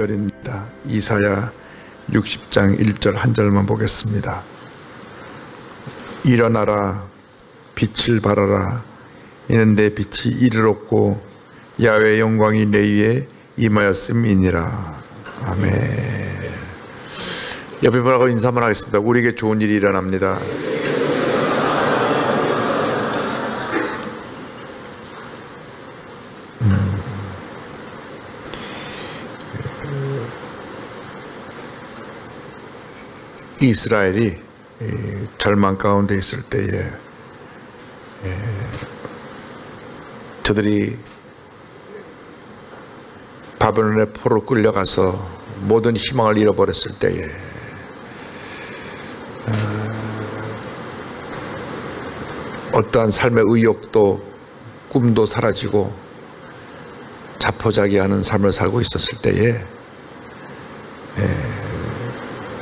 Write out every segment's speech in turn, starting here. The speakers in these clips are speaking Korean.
1절입니다. 이사야 60장 1절 한 절만 보겠습니다. 일어나라, 빛을 발하라. 이는 내 빛이 이르렀고 야훼의 영광이 내 위에 임하였음이니라. 아멘. 옆에 분하고 인사 한번 하겠습니다. 우리에게 좋은 일이 일어납니다. 이스라엘이 절망 가운데 있을 때에 저들이 바벨론의 포로 끌려가서 모든 희망을 잃어버렸을 때에 어떠한 삶의 의욕도 꿈도 사라지고 자포자기하는 삶을 살고 있었을 때에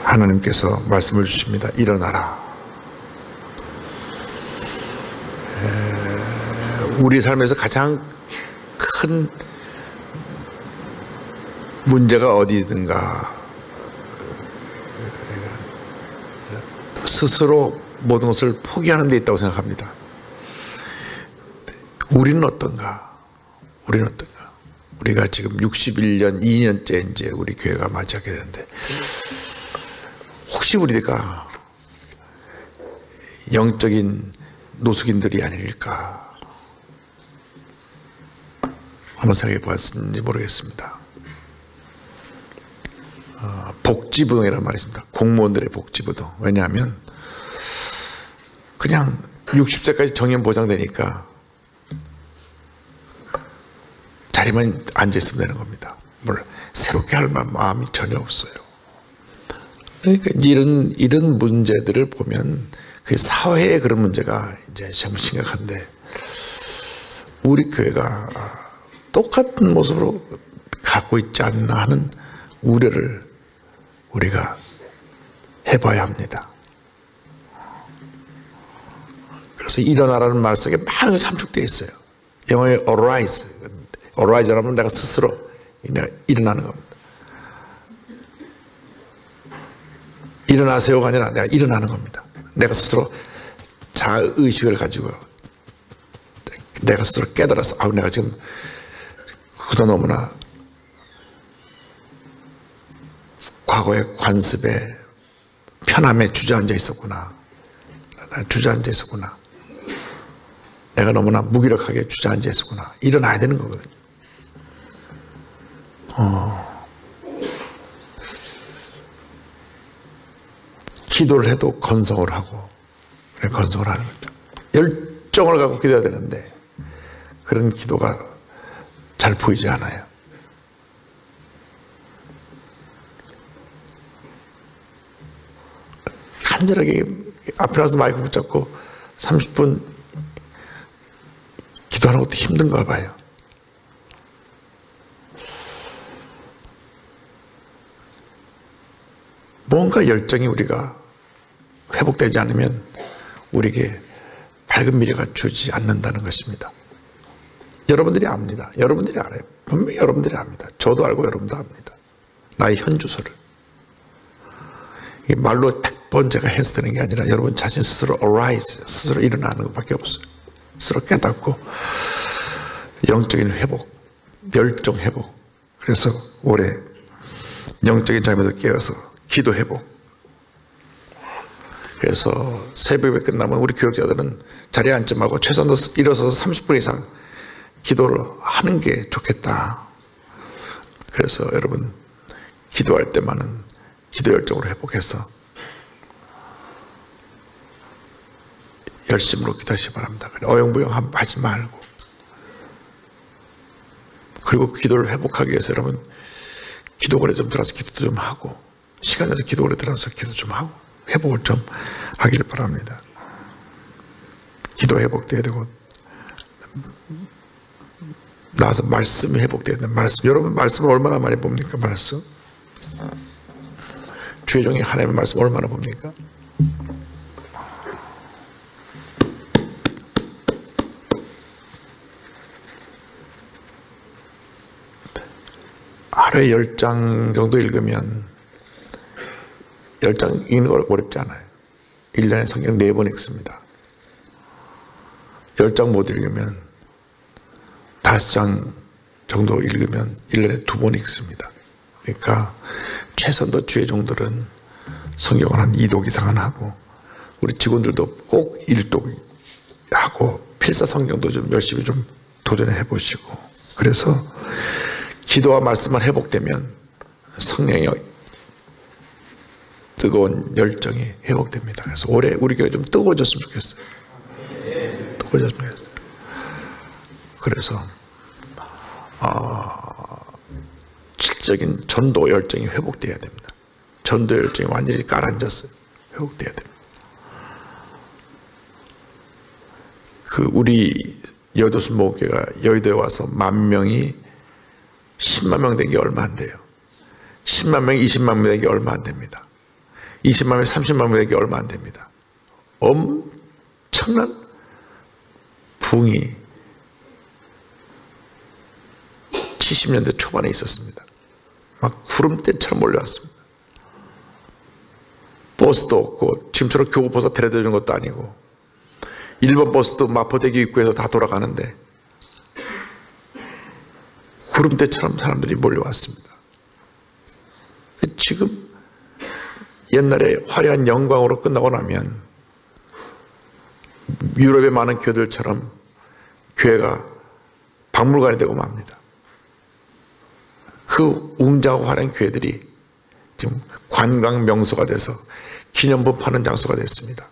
하나님께서 말씀을 주십니다. 일어나라. 우리 삶에서 가장 큰 문제가 어디든가 스스로 모든 것을 포기하는 데 있다고 생각합니다. 우리는 어떤가? 우리는 어떤가? 우리가 지금 61년, 2년째 이제 우리 교회가 맞이하게 되는데 혹시 우리가 영적인 노숙인들이 아닐까 한번 생각해 보았는지 모르겠습니다. 복지부동이라는 말이 있습니다. 공무원들의 복지부동. 왜냐하면 그냥 60세까지 정년 보장되니까 자리만 앉아있으면 되는 겁니다. 뭘 새롭게 할 마음이 전혀 없어요. 그러니까 이런 문제들을 보면 그 사회의 그런 문제가 이제 참 심각한데 우리 교회가 똑같은 모습으로 갖고 있지 않나 하는 우려를 우리가 해봐야 합니다. 그래서 일어나라는 말 속에 많은 것이 함축되어 있어요. 영어에 arise, arise라면 내가 스스로 일어나는 겁니다. 일어나세요가 아니라 내가 일어나는 겁니다. 내가 스스로 자의식을 가지고 내가 스스로 깨달아서 내가 지금 그도 너무나 과거의 관습에 편함에 주저앉아 있었구나. 주저앉아 있었구나. 내가 너무나 무기력하게 주저앉아 있었구나. 일어나야 되는 거거든요. 기도를 해도 건성을 하고 건성을 하는 거죠. 열정을 갖고 기도해야 되는데 그런 기도가 잘 보이지 않아요. 간절하게 앞에 나서 마이크 붙잡고 30분 기도하는 것도 힘든가 봐요. 뭔가 열정이 우리가 회복되지 않으면 우리에게 밝은 미래가 주지 않는다는 것입니다. 여러분들이 압니다. 여러분들이 알아요. 분명히 여러분들이 압니다. 저도 알고 여러분도 압니다. 나의 현 주소를. 말로 100번 제가 해서 되는 게 아니라 여러분 자신 스스로 arise, 스스로 일어나는 것밖에 없어요. 스스로 깨닫고 영적인 회복, 열정 회복. 그래서 올해 영적인 잠에서 깨어서 기도 회복. 그래서 새벽에 끝나면 우리 교역자들은 자리에 앉지 말고 최소한 일어서서 30분 이상 기도를 하는 게 좋겠다. 그래서 여러분 기도할 때만은 기도 열정으로 회복해서 열심으로 기도하시기 바랍니다. 어영부영 하지 말고. 그리고 그 기도를 회복하기 위해서 여러분 기도거리에 좀 들어서 기도 좀 하고 시간 내서 기도거리에 들어서 기도 좀 하고 회복을 좀 하기를 바랍니다. 기도 회복돼야 되고 나와서 말씀이 회복돼야 된다. 말씀. 여러분 말씀을 얼마나 많이 봅니까? 말씀. 주의 종이 하나님의 말씀 얼마나 봅니까? 하루에 10장 정도 읽으면 10장 읽는 거 어렵지 않아요. 1년에 성경 4번 읽습니다. 10장 못 읽으면 5장 정도 읽으면 1년에 2번 읽습니다. 그러니까 최선도 주의 종들은 성경을 한 2독 이상은 하고, 우리 직원들도 꼭 1독 하고 필사 성경도 좀 열심히 좀 도전해 보시고, 그래서 기도와 말씀만 회복되면 성령의 뜨거운 열정이 회복됩니다. 그래서 올해 우리 교회 좀 뜨거워졌으면 좋겠어요. 뜨거워졌으면 좋겠어요. 그래서 질적인 전도 열정이 회복돼야 됩니다. 전도 열정이 완전히 가라앉았어요. 회복돼야 됩니다. 우리 여도순 목회가 여의도에 와서 10,000명이 10만 명 된 게 얼마 안 돼요. 10만 명이 20만 명 된 게 얼마 안 됩니다. 20만 명이 30만 명 된 게 얼마 안 됩니다. 엄청난 부흥이 70년대 초반에 있었습니다. 막 구름대처럼 몰려왔습니다. 버스도 없고, 지금처럼 교구버스 데려다 주는 것도 아니고, 1번 버스도 마포대교 입구에서 다 돌아가는데 구름대처럼 사람들이 몰려왔습니다. 지금 옛날에 화려한 영광으로 끝나고 나면 유럽의 많은 교회들처럼 교회가 박물관이 되고 맙니다. 그 웅장하고 화려한 교회들이 지금 관광 명소가 돼서 기념품 파는 장소가 됐습니다.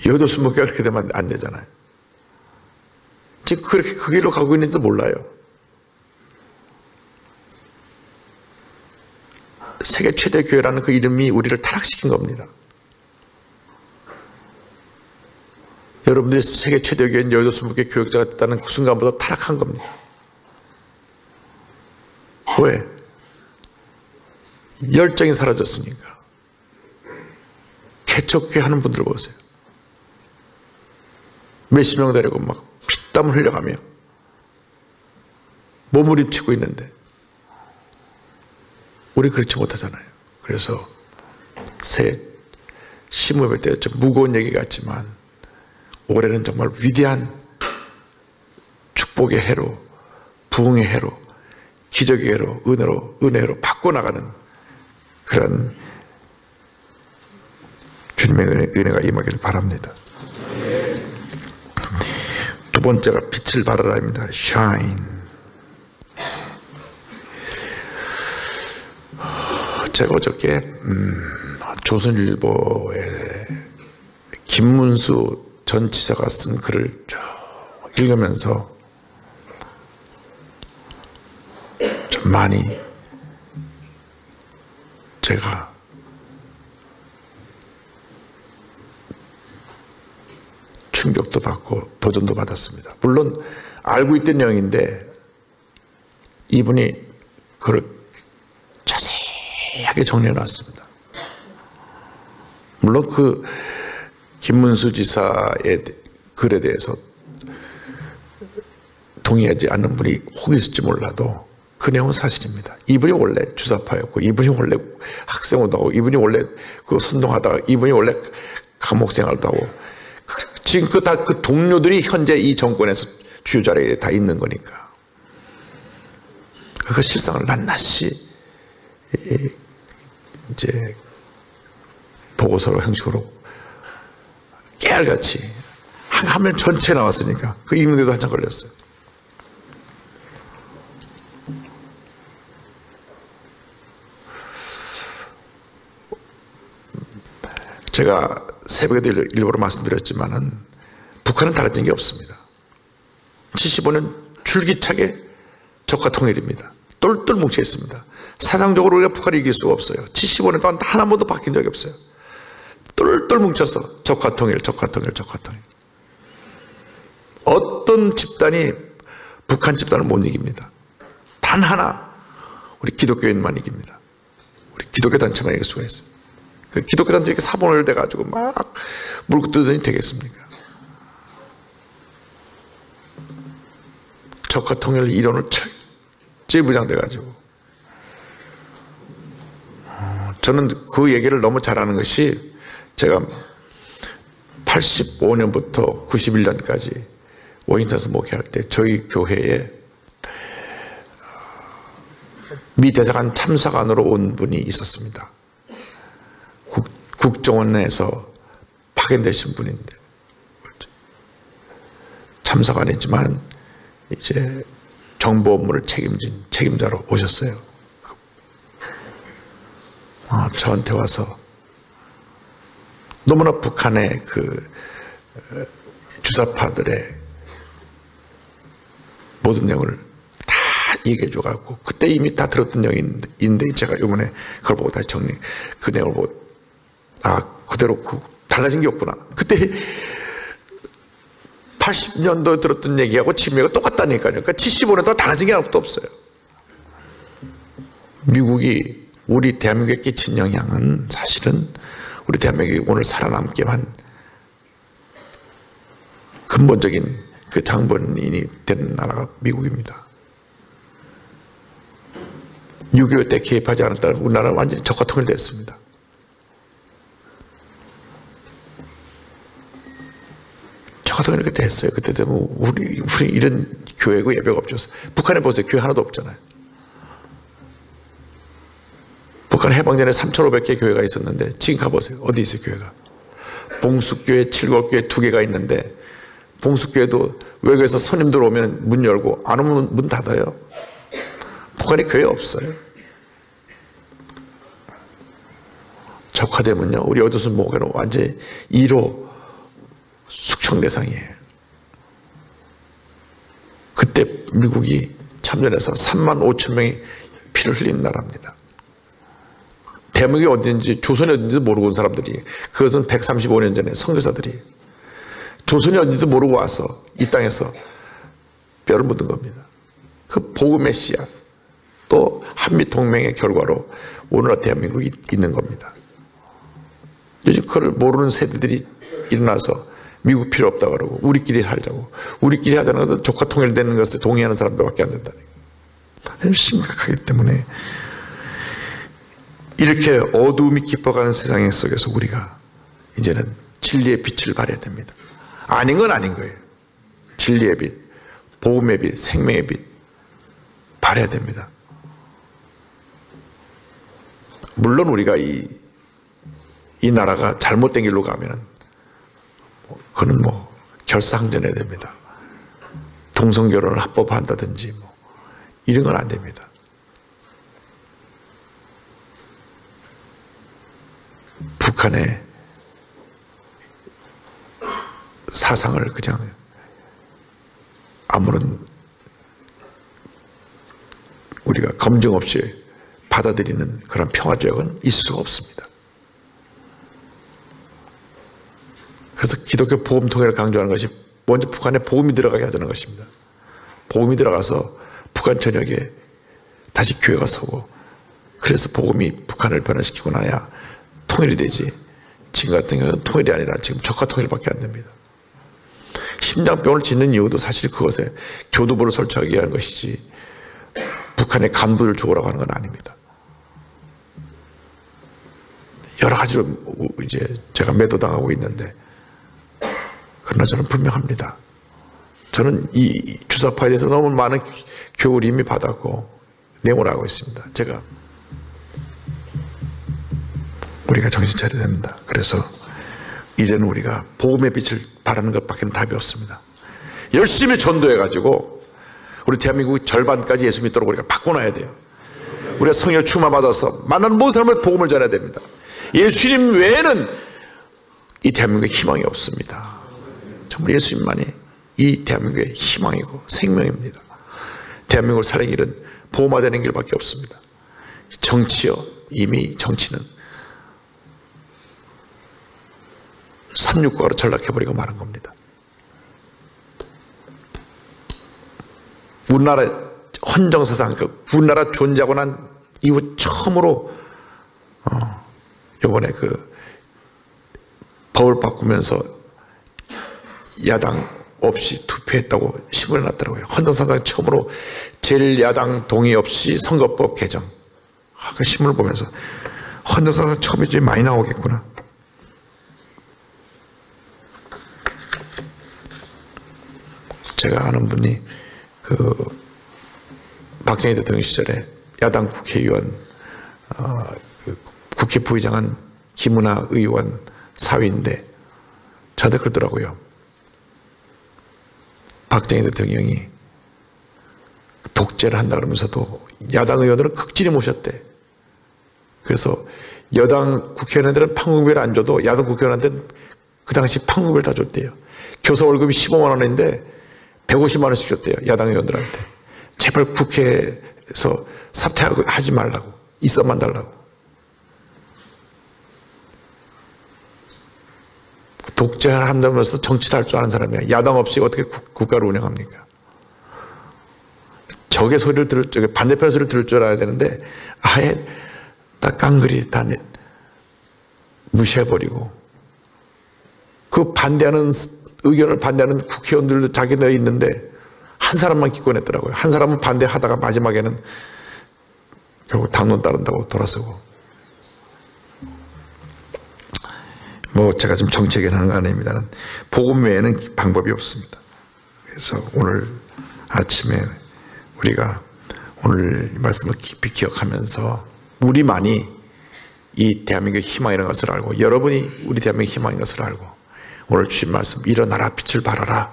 여도순 목회가 그렇게 되면 안 되잖아요. 지금 그렇게 그 길로 가고 있는지도 몰라요. 세계 최대 교회라는 그 이름이 우리를 타락시킨 겁니다. 여러분들이 세계 최대 교회인 여도순 목회 교역자가 됐다는 그 순간보다 타락한 겁니다. 왜? 열정이 사라졌으니까. 개척교회 하는 분들 보세요. 몇십 명 데리고 막 피땀을 흘려가며 몸을 입히고 있는데 우리 그렇지 못하잖아요. 그래서 새 시무회 때 좀 무거운 얘기 같지만 올해는 정말 위대한 축복의 해로, 부흥의 해로, 기적의 해로, 은혜로 바꿔나가는 그런 주님의 은혜가 임하기를 바랍니다. 두 번째가 빛을 발하라입니다. shine. 제가 어저께 조선일보에 김문수 전 지사가 쓴 글을 쭉 읽으면서 좀 많이 제가 충격도 받고 도전도 받았습니다. 물론 알고 있던 내용인데 이분이 그걸 자세하게 정리해 놨습니다. 물론 그 김문수 지사의 글에 대해서 동의하지 않는 분이 혹 있을지 몰라도 그 내용은 사실입니다. 이분이 원래 주사파였고, 이분이 원래 학생운동하고, 이분이 원래 그 선동하다가, 이분이 원래 감옥 생활도 하고, 지금 그 동료들이 현재 이 정권에서 주요 자리에 다 있는 거니까. 그 실상을 낱낱이 이제 보고서로 형식으로 깨알같이 한 화면 전체 나왔으니까 그 읽는데도 한참 걸렸어요. 제가 새벽에도 일부러 말씀드렸지만은 북한은 달라진 게 없습니다. 75년 줄기차게 적화 통일입니다. 똘똘 뭉쳐 있습니다. 사상적으로 우리가 북한을 이길 수가 없어요. 75년 동안 단 한 번도 바뀐 적이 없어요. 똘똘 뭉쳐서 적화 통일. 어떤 집단이 북한 집단을 못 이깁니다. 단 하나 우리 기독교인만 이깁니다. 우리 기독교 단체만 이길 수가 있어요. 그 기독교 단체 이렇게 사본을 대가지고 막 물고 뜯으니 되겠습니까? 적화 통일 이론을 무장돼가지고. 저는 그 얘기를 너무 잘하는 것이 제가 85년부터 91년까지 워싱턴에서 목회할 때 저희 교회에 미 대사관 참사관으로 온 분이 있었습니다. 국정원에서 파견되신 분인데 참사관이지만 이제 정보 업무를 책임진 책임자로 오셨어요. 저한테 와서 너무나 북한의 그 주사파들의 모든 내용을 다 얘기해 줘가지고 그때 이미 다 들었던 내용인데 제가 이번에 그걸 보고 다시 그 내용을 보고 그대로 달라진 게 없구나. 그때 80년도에 들었던 얘기하고 지금 얘기가 똑같다니까요. 그러니까 75년 동안 달라진 게 아무것도 없어요. 미국이 우리 대한민국에 끼친 영향은 사실은 우리 대한민국이 오늘 살아남게 한 근본적인 그 장본인이 된 나라가 미국입니다. 6.25 때 개입하지 않았다면 우리나라는 완전히 적화 통일됐습니다. 적화 통일 그때 했어요. 그때 되면 우리 이런 교회고 예배가 없죠. 북한에 보세요. 교회 하나도 없잖아요. 북한 해방 전에 3,500개 교회가 있었는데 지금 가보세요. 어디 있어요 교회가. 봉숙교회, 칠곡교회 2개가 있는데 봉숙교회도 외국에서 손님들 오면 문 열고 안 오면 문 닫아요. 북한에 교회 없어요. 적화되면요 우리 어두순 목회는 완전히 1호 숙청 대상이에요. 그때 미국이 참전해서 35,000명이 피를 흘린 나라입니다. 대한민국이 어딘지 조선이 어딘지도 모르고 온 사람들이, 그것은 135년 전에 선교사들이 조선이 어딘지도 모르고 와서 이 땅에서 뼈를 묻은 겁니다. 그 복음의 씨앗, 또 한미동맹의 결과로 오늘날 대한민국이 있는 겁니다. 요즘 그걸 모르는 세대들이 일어나서 미국 필요 없다 그러고 우리끼리 살자고, 우리끼리 하자는 것은 조카 통일되는 것에 동의하는 사람들밖에 안 된다는 거예요. 심각하기 때문에 이렇게 어두움이 깊어가는 세상 속에서 우리가 이제는 진리의 빛을 발해야 됩니다. 아닌 건 아닌 거예요. 진리의 빛, 복음의 빛, 생명의 빛 발해야 됩니다. 물론 우리가 이 나라가 잘못된 길로 가면 그건 결사항전해야 됩니다. 동성결혼을 합법화한다든지 이런 건 안 됩니다. 북한의 사상을 그냥 아무런 우리가 검증 없이 받아들이는 그런 평화조약은 있을 수가 없습니다. 그래서 기독교 복음 통일을 강조하는 것이 먼저 북한에 복음이 들어가게 하자는 것입니다. 복음이 들어가서 북한 전역에 다시 교회가 서고, 그래서 복음이 북한을 변화시키고 나야 통일이 되지, 지금 같은 경우는 통일이 아니라 지금 적화 통일밖에 안 됩니다. 심장병을 짓는 이유도 사실 그것에 교두보를 설치하기 위한 것이지 북한의 간부를 죽으라고 하는 건 아닙니다. 여러 가지로 이제 제가 매도당하고 있는데, 그러나 저는 분명합니다. 저는 이 주사파에 대해서 너무 많은 교훈을 이미 받았고 내용을 하고 있습니다. 우리가 정신 차려야 됩니다. 그래서 이제는 우리가 복음의 빛을 바라는 것밖에 답이 없습니다. 열심히 전도해가지고 우리 대한민국 절반까지 예수 믿도록 우리가 바꿔놔야 돼요. 우리가 성령 충만 받아서 만나는 모든 사람을 복음을 전해야 됩니다. 예수님 외에는 이 대한민국에 희망이 없습니다. 정말 예수님만이 이 대한민국의 희망이고 생명입니다. 대한민국을 살리는 길은 복음화되는 길밖에 없습니다. 정치요, 이미 정치는 369가로 전락해버리고 마는 겁니다. 우리나라 헌정사상, 우리나라 존재하고 난 이후 처음으로 이번에 법을 바꾸면서 야당 없이 투표했다고 신문에 났더라고요. 헌정사상 처음으로 제1야당 동의 없이 선거법 개정. 그 신문을 보면서 헌정사가 처음에 좀 많이 나오겠구나. 제가 아는 분이 박정희 대통령 시절에 야당 국회의원, 국회 부의장한 김은하 의원 사위인데 저한테 그러더라고요. 박정희 대통령이 독재를 한다 그러면서도 야당 의원들은 극진히 모셨대. 그래서 여당 국회의원들은 판공비를 안 줘도 야당 국회의원한테는 그 당시 판공비를 다 줬대요. 교사 월급이 15만 원인데 150만 원씩 줬대요. 야당 의원들한테. 제발 국회에서 사퇴하지 말라고. 있어만 달라고. 독재를 한다면서 정치를 할 줄 아는 사람이야. 야당 없이 어떻게 국가를 운영합니까? 적의 소리를 반대편 소리를 들을 줄 알아야 되는데 아예 다 깡그리 다 무시해버리고 그 반대하는 의견을 반대하는 국회의원들도 자기네에 있는데 한 사람만 기권했더라고요. 한 사람은 반대하다가 마지막에는 결국 당론 따른다고 돌아서고. 뭐 제가 좀 정치 얘기하는 거 아닙니다는 복음 외에는 방법이 없습니다. 그래서 오늘 아침에 우리가 오늘 이 말씀을 깊이 기억하면서 우리만이 이 대한민국의 희망이라는 것을 알고 여러분이 우리 대한민국의 희망인 것을 알고 오늘 주신 말씀 일어나라 빛을 발하라.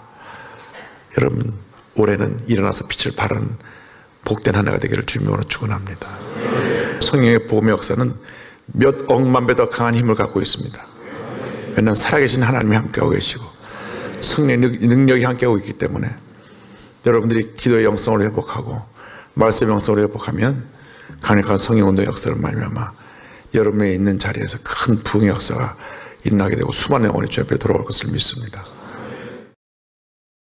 여러분 올해는 일어나서 빛을 발하는 복된 한 해가 되기를 주님으로 축원합니다. 성령의 복음의 역사는 몇 억만 배 더 강한 힘을 갖고 있습니다. 왜냐하면 살아계신 하나님이 함께하고 계시고 성령의 능력이 함께하고 있기 때문에 여러분들이 기도의 영성을 회복하고 말씀의 영성을 회복하면 강력한 성령운동의 역사를 말미암아 여러분의 있는 자리에서 큰 부흥의 역사가 일어나게 되고 수많은 영혼이 주님 앞에 돌아올 것을 믿습니다.